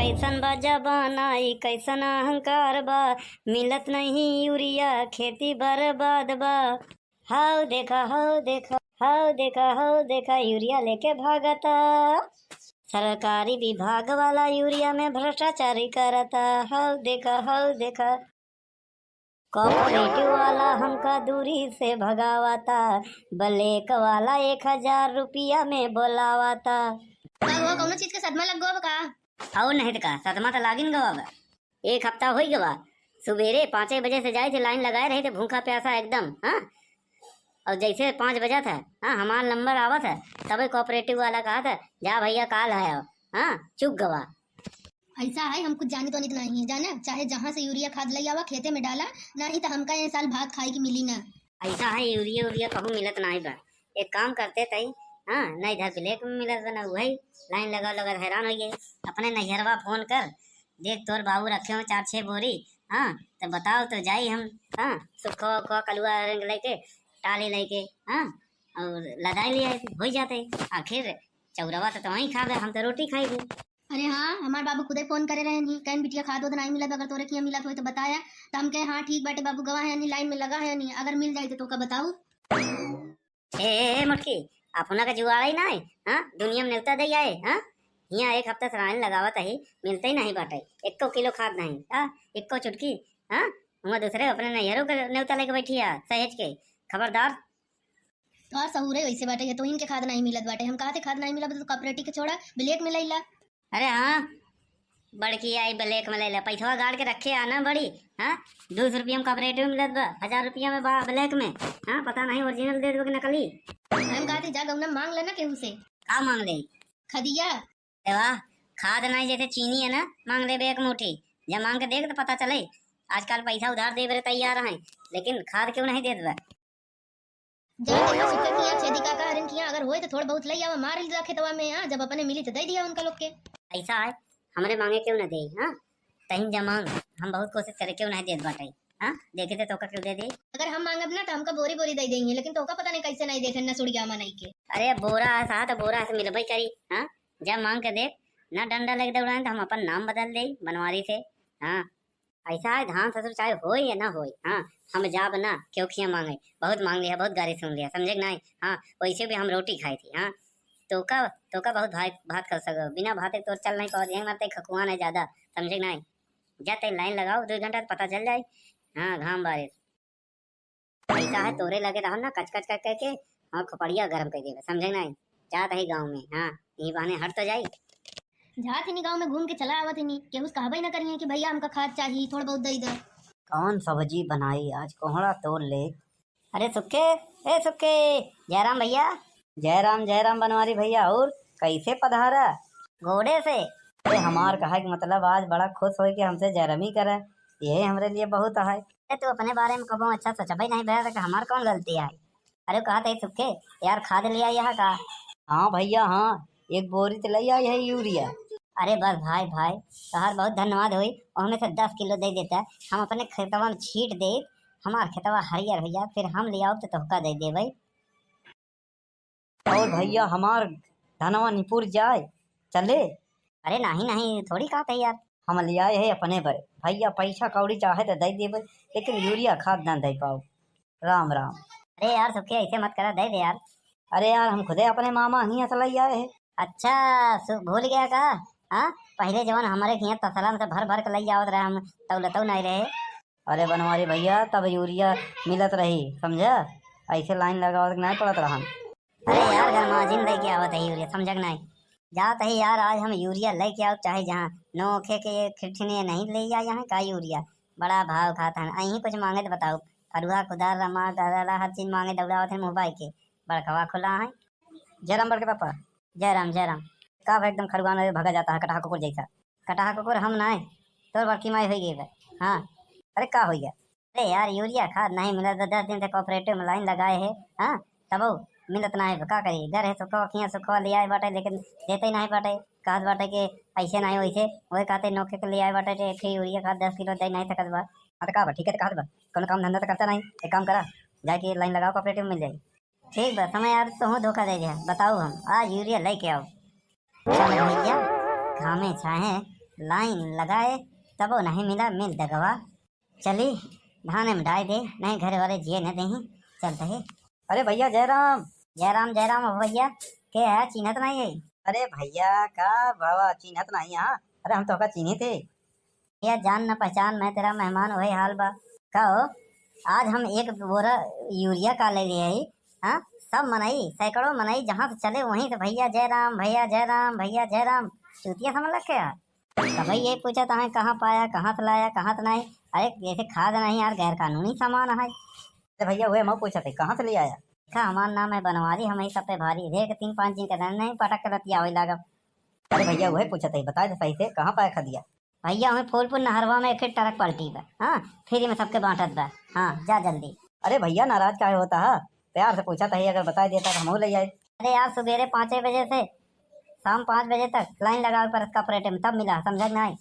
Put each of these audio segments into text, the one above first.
कैसन बा जबाना ई कैसन अहंकार बा, मिलत नहीं यूरिया खेती बर्बाद बा। हाउ देखा हाउ देखा हाउ देखा हाउ देखा यूरिया लेके भागता, सरकारी विभाग वाला यूरिया में भ्रष्टाचारी करता। हाउ देखा कॉपरेटिव वाला हमका दूरी से भगावता, ब्लैक वाला 1000 रुपया में बोलावता। कौनो चीज के सदमा लग गवा का? और नहीं तो का सदमा तो लागिन गवा बा। एक हफ्ता हो गवा, सुबेरे 5 बजे से जाए थे, लाइन लगाए रहे थे भूखा प्यासा एकदम। हाँ, और जैसे 5 बजा था, हाँ हमारा नंबर आवा था, तभी कोऑपरेटिव वाला कहा था जा भैया काल है। हाँ चुप गवा। ऐसा है, हम कुछ जाने तो नहीं है जाना, चाहे जहाँ से यूरिया खाद ले आवा खेते में डाला, नहीं तो हमका ये साल भात खाई की मिली ना। ऐसा है यूरिया उरिया कहूँ मिलत नहीं बा। एक काम करते तई, हाँ नहीं इधर ब्लैक में मिलत बा ना, वही लाइन लगा लगा हैरान हो गए। अपने नैहरवा फोन कर, देख तोर बाबू रखे हो 4-6 बोरी, हाँ तो बताओ तो जाई हम। हाँ सुखा उखा कलुआ रंग लेके टाली लेके, हाँ और लदाई लिया हो जाते। आखिर चौरवा तो वहीं खावे, हम तो रोटी खाएंगे। अरे हाँ, हमारे बाबू खुदे फोन करे रहे नहीं, कहन बिटिया खाद तो नहीं मिलत, अगर तोरे किया मिलत हो तो बताया। तो हम कहे हाँ ठीक बाटे बाबू, गवा है नहीं, लाइन में लगा है नहीं, अगर मिल जाए तो का बताऊ। ए मुटकी अपना का जुआड़ा ही ना है। हाँ दुनिया में नेवता दे आए। हाँ यहाँ एक हफ्ता से लाइन लगावत ही, मिलते ही नहीं बाटे। 1 किलो खाद नहीं, हाँ 1 चुटकी। हाँ वहाँ दूसरे अपने नैहरों के नेवता लेके बैठी है सहेज के। खबरदार। तो और सहूरे वैसे बाटे है, तो इनके खाद नहीं मिलत बाटे। हम कहते खाद नहीं मिलत तो कोऑपरेटिव के छोड़ा ब्लैक में लैला। अरे हाँ बड़की आई ब्लैक में लैला, पैसा गाड़ के रखे आना बड़ी। हाँ 200 रुपया में कोऑपरेटिव में मिलत बा, 1000 रुपया में बा ब्लैक में। हाँ पता नहीं ओरिजिनल दे दो कि नकली। हम कहते जा गौना मांग लेना केहू से। का मांग ले? खदिया। वाह, खाद नहीं जैसे चीनी है ना, मांग ले 1 मुट्ठी। जब मांग के देख तो पता चले। आजकल पैसा उधार दे बरे तैयार हैं, लेकिन खाद क्यों नहीं देत बा? जा देखा सुक्का किया छेदी का हरन किया, अगर होए तो थोड़ा बहुत लई आवा, मार ली खेतवा में। हां जब अपने मिली तो दे दिया उनका लोग के। ऐसा है, हमरे मांगे क्यों ना दे? हाँ तहीं जा मांग, हम बहुत कोशिश करे क्यों नहीं देत बाटे। हाँ देखे थे तो का क्यों दे दे? अगर हम मांगब ना तो हमका बोरी बोरी दे देंगे, लेकिन तो का पता नहीं कैसे नहीं देते, न सुड़िया नहीं के। अरे बोरा सा तो बोरा से मिलबई करी। हाँ जब मांग के देख ना, डंडा लग दौड़ाए तो हम अपन नाम बदल दे बनवारी से। हाँ ऐसा है, धान ससुर चाहे होए या ना होए, हाँ हम जाब ना क्यों खिया मांगे। बहुत मांग लिया, बहुत गारी सुन लिया, समझे नहीं? हाँ वैसे भी हम रोटी खाई थी। हाँ तो का बहुत भात कर सको, बिना भाते तो चल नहीं पाओ। मारते खकुआन है ज्यादा, समझे नहीं? जाते लाइन लगाओ 2 घंटा तो पता चल जाए। हाँ घाम बारिश ऐसा है, तोरे लगे रहो ना कच कच कर करके और खोपड़िया गर्म कर देगा, समझे नहीं? जात है गाँव में, हाँ यही बहाने हट तो जाई। जात ही गांव में घूम के चला आवत ही केहू कहबे ना करिए कि भैया हमका खाद चाहिए, थोड़ा बहुत दे दे। कौन सब्जी बनाई आज, कोहड़ा तोड़ ले। अरे सुखे, ए सुखे, जयराम भैया। जयराम बनवारी भैया। और कैसे पधारा? घोड़े से। अरे हमार कहा कि मतलब आज बड़ा खुश हो कि हमसे जयरामी करे, ये हमरे लिए बहुत है। तू अपने बारे में कबो अच्छा सोचा भाई नहीं भैया, तो हमार कौन गलती है? अरे कहा था सुखे यार खाद लिया यहाँ का? हाँ भैया हाँ, 1 बोरी तो ले आई है यूरिया। अरे बस भाई तोहार बहुत धन्यवाद हुई, और हमें से 10 किलो दे देता, हम अपने खेतवा में छीट दे, हमार खेतवा हरियर भैया, फिर हम ले आओ तो तोहका दे दे भाई। और भैया हमार धनवा निपुर जाए चले। अरे नहीं थोड़ी कहा था यार, हम ले आए है अपने पर भैया, पैसा कौड़ी चाहे तो दे दे, लेकिन यूरिया खाद ना दे पाओ। राम राम। अरे यार सुखे ऐसे मत करा, दे दे यार। अरे यार हम खुदे अपने मामा ही से ले आए है। अच्छा भूल गया का? हाँ पहले जवन हमारे यहाँ तसला में से भर भर के लई आवत रहे, हम तौलतौ नहीं रहे। अरे बनवारी भैया तब यूरिया मिलत रही, समझा? ऐसे लाइन लगावत नहीं पड़त रहा। अरे यार गरमाजिन लेके आवत है यूरिया, समझ नहीं? जात है यार, आज हम यूरिया लेके आओ, चाहे जहाँ नोखे के खिठने नहीं ले जा, यहाँ का यूरिया बड़ा भाव खाता है। अहीं कुछ मांगे तो बताओ, फरुआ खुदार रमा दादा हर चीज मांगे दौड़ावत है मुंबई के, बड़खवा खुला है। जयराम बड़के पापा। जयराम का एकदम खरगोन भगा जाता है कटहा कुकुर जैसा। कटहा कुकुर हम नहीं, तो बड़की माई हो गई। हाँ अरे का हो गया? अरे यार यूरिया खाद नहीं मिला, 10 दिन से कोऑपरेटिव में लाइन लगाए है। हाँ तब मिलत नहीं, का करी? घर है सुखवा ले आए बाटे, लेकिन देते ही नहीं बाटे। कहत बाटे के ऐसे नहीं वैसे, वही कहते नोखे के ले आए बाटे, एक यूरिया खाद 10 किलो दे नहीं सकत बा। हाँ तो का ठीक है, तो कहत बा कोनो काम धंधा तो करता नहीं, एक काम करा जाके लाइन लगाओ, कोऑपरेटिव में मिल जाएगी। ठीक बा, समय यार तो धोखा दे दिया, बताओ हम आज यूरिया लेके आओ। चल भैया घामे छाहे लाइन लगाए तब वो नहीं मिला, मिल दगवा चली धाने में डाल दे, नहीं घर वाले जिए न दही चलते है। अरे भैया जयराम जयराम जयराम हो भैया, के है चिन्हत नहीं है? अरे भैया का बाबा चिन्हत नहीं यहाँ, अरे हम तो का चिन्हे थे भैया, जान न पहचान मैं तेरा मेहमान वही हाल बा। कहो आज हम एक बोरा यूरिया का ले लिए है, हाँ सब मनाई सैकड़ों मनाई, जहाँ से चले वहीं से भैया जयराम भैया जयराम भैया जयराम, चूतिया समझ लग गया। तो भाई ये पूछा था कहाँ पाया, कहाँ से लाया, कहाँ से नहीं? अरे जैसे खाद नहीं यार, गैर कानूनी सामान है। अरे भैया वही मैं पूछा थे कहाँ से ले आया? का हमारा नाम है बनवारी, हम ही सब पे भारी देख 3-5 दिन का नहीं पटक कर रतिया वही लागब। अरे भैया वही पूछा था, बताए सही से कहाँ पाया खदिया? भैया हमें फूलपुर नहरवा में एक ट्रक पलटी बा, हाँ फ्री में सबके बांटत बा, हाँ जा जल्दी। अरे भैया नाराज काहे होता है, प्यार से पूछा था, अगर बता देता तो हम ले आए। अरे यार सवेरे 5 बजे से शाम 5 बजे तक लाइन लगा पर इसका परेटे में तब मिला, समझ नहीं?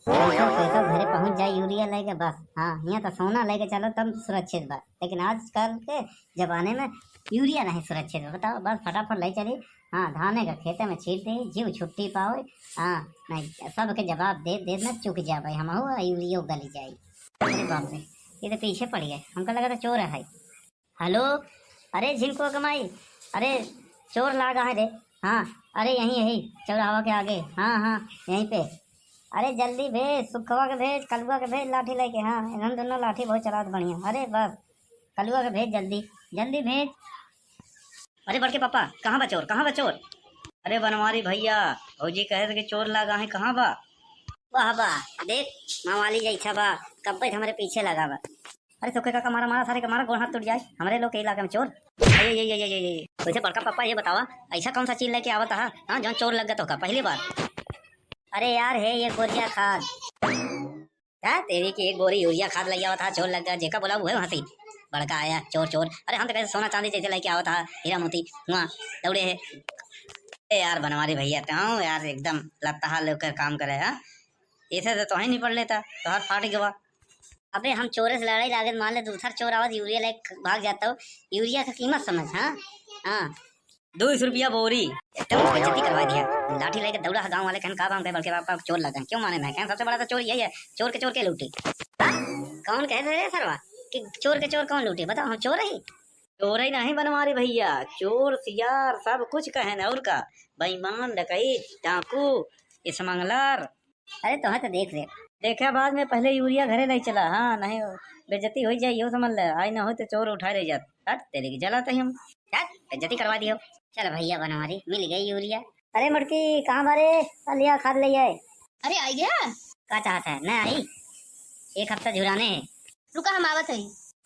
पैसा घरे पहुंच जाए यूरिया लेके बस, हाँ यहाँ तो सोना लेके चलो तब सुरक्षित बा, लेकिन आजकल के जमाने में यूरिया नहीं सुरक्षित बा। बताओ बस फटाफट ले चली, हाँ धाने का खेते में छीट दे, जीव छुट्टी पाओ, हाँ नहीं सबके जवाब दे दे न चुक जा भाई, हम यूरिया गली जाए। अरे बाप रे ये तो पीछे पड़ गए, हमको लगा था चोर है। हेलो अरे झिनको कमाई, अरे चोर लागा है रे, हाँ अरे यहीं यही चौराहा के आगे, हाँ हाँ यहीं पे। अरे जल्दी भेज, सुखवा के भेज, कलुआ के भेज लाठी लेके, हाँ इन्होंने दोनों लाठी बहुत चला बढ़िया। अरे बस कलुआ के भेज, जल्दी जल्दी भेज। अरे बड़के पापा कहाँ बा चोर, कहाँ बा चोर? अरे बनवारी भैया भौजी कहे थे कि चोर लगा है, कहाँ बा? वाह वाह देख मावाली जैसा बा, कब हमारे पीछे लगा बा। अरे सुखे का मारा मारा सारे का मारा, गोड़ हाथ टूट जाए, हमारे लोग के इलाके में चोर। ये वैसे बड़का पापा ये बतावा ऐसा कौन सा चीज लेके आवता है, हाँ जहाँ चोर लग गया तो का पहली बार? अरे यार है ये गोरिया खाद, क्या तेरी की एक बोरी यूरिया खाद लग गया था, चोर लग गया, जेका बोला वो है हंसी बड़का आया चोर चोर। अरे हम तो कैसे सोना चांदी जैसे लेके आवा था, हीरा मोती हुआ दौड़े है। ए यार बनवारी भैया तो यार एकदम लत्ता लेकर काम करे, हाँ ऐसे तो ही नहीं पड़ लेता तो हाथ फाट गवा। अबे हम चोरे से लड़ाई लागत, मान ले दूसरा चोर आवाज यूरिया लेके भाग जाता हूँ, यूरिया का कीमत समझ, हाँ हाँ 200 रुपया बोरी, एकदम बेइज्जती करवा दिया। लाठी लेके दौड़ा गांव वाले कहन का बाम के बल्कि पापा चोर लगा, क्यों माने मैं कहन सबसे बड़ा तो चोर यही है, चोर के लूटी। कौन कहते रे सरवा कि चोर के चोर कौन लूटे, बताओ हम चोर ही? चोर ही नहीं बनवारी भैया, चोर सियार सब कुछ कहे न, और का बेईमान डकैत डाकू स्मगलर। अरे तो है तो देख ले देखा बाद में, पहले यूरिया घरे नहीं चला, हाँ नहीं बेइज्जती हो जाए यो समझ ले, आई ना हो तो चोर उठा ले जात, हट तेरे की जलाते हम, हट बेइज्जती करवा दियो। चल भैया बनवारी मिल गई यूरिया। अरे मुड़की कहाँ बारे लिया खाद ले आए? अरे आई गया, क्या चाहता है? न आई 1 हफ्ता झुराने है, रुका हम आवत है।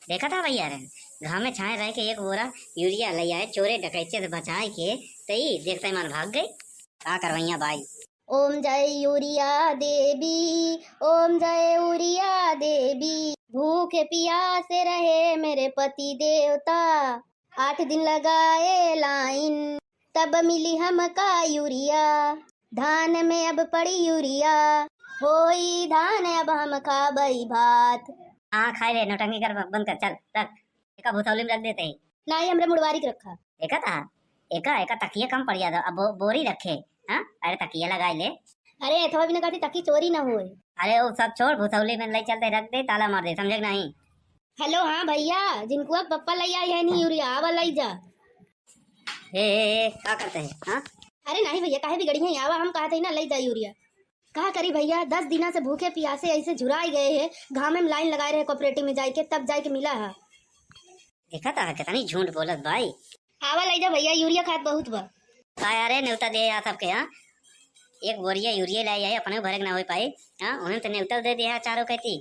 देखा था भैया रे घाम में छाए रह के एक बोरा यूरिया ले आए, चोरे डकैचे से बचाए के तई देखते मान भाग गई, क्या करवैया भाई। ओम जय यूरिया देवी, ओम जय यूरिया देवी, भूखे प्यासे रहे मेरे पति देवता, 8 दिन लगाए लाइन तब मिली हमका यूरिया, धान में अब पड़ी यूरिया, होई धान अब हम खाबई भात। हाँ खाए रे नौटंकी कर, बंद कर, चल रख, एका भूतौली में रख देते ही। नहीं हमरे मुड़वारी के रखा। एका था एका तकिया कम पड़ जाता, अब बोरी रखे, हाँ अरे तकिया लगाए ले। अरे अथवा भी न कहती ताकि चोरी ना होए। अरे वो सब छोड़, भूतौली में ले चलते रख दे, ताला मार दे, समझे नहीं? हेलो हाँ भैया, जिनको अब पप्पा ले आई है नहीं यूरिया आवा लाई जा। क्या करते हैं, हाँ? अरे नहीं भैया काहे बिगड़ी है, आवा हम कहते ही ना ले जा यूरिया। कहा करी भैया 10 दिना से भूखे प्यासे ऐसे झुराई गए हैं, घाम में लाइन लगाए रहे कोऑपरेटिव में जाके, तब जाके मिला है। देखा था कितनी झूठ बोलत भाई। आवा लाई जा भैया, यूरिया खाद बहुत बा। अरे न्योता दे यार सबके, हाँ 1 बोरिया यूरिया लाई है, अपने भरे ना हो पाई, हाँ उन्हें तो न्योता दे दिया चारों कहती,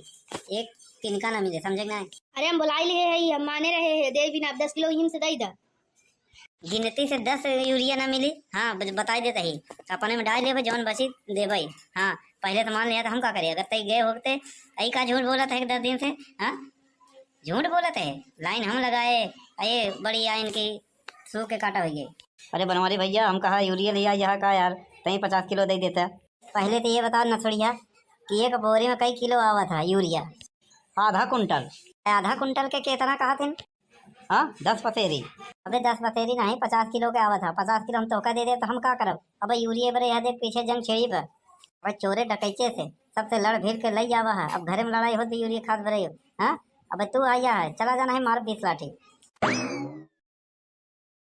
एक तिनका ना मिले, समझे ना? अरे हम बुलाई लिए है, हम माने रहे हैं, दे बिना 10 किलो हिम से दई दा। गिनती से 10 यूरिया ना मिली, हाँ बता देता ही, अपने में डाल दे जौन बची दे भाई, हाँ पहले तो मान लिया था, हम क्या करिए अगर तय गए होते, आई का झूठ बोला था 10 दिन से, हाँ झूठ बोला था, लाइन हम लगाए, अये बड़ी आइन की सू के काटा हुई। अरे बनवारी भैया हम कहा यूरिया लिया यहाँ का यार, तई 50 किलो दे देता। पहले तो ये बता न छोड़िया कि एक बोरी में कई किलो आवा था यूरिया? आधा कुंटल। आधा कुंटल के कितना कहा थे? हाँ 10 पसेरी। अबे 10 पसेरी नहीं 50 किलो के आवा था, 50 किलो हम तोहका दे दे तो हम क्या करब? अब यूरिया बरे यहाँ देख पीछे जंग छेड़ी पर, भाई चोरे डकैचे से सबसे लड़ भीड़ के लई आवा है। अब घरे में लड़ाई होती यूरिया खाद भरे। हाँ अब तू आया है, चला जाना है मार 20 लाठी।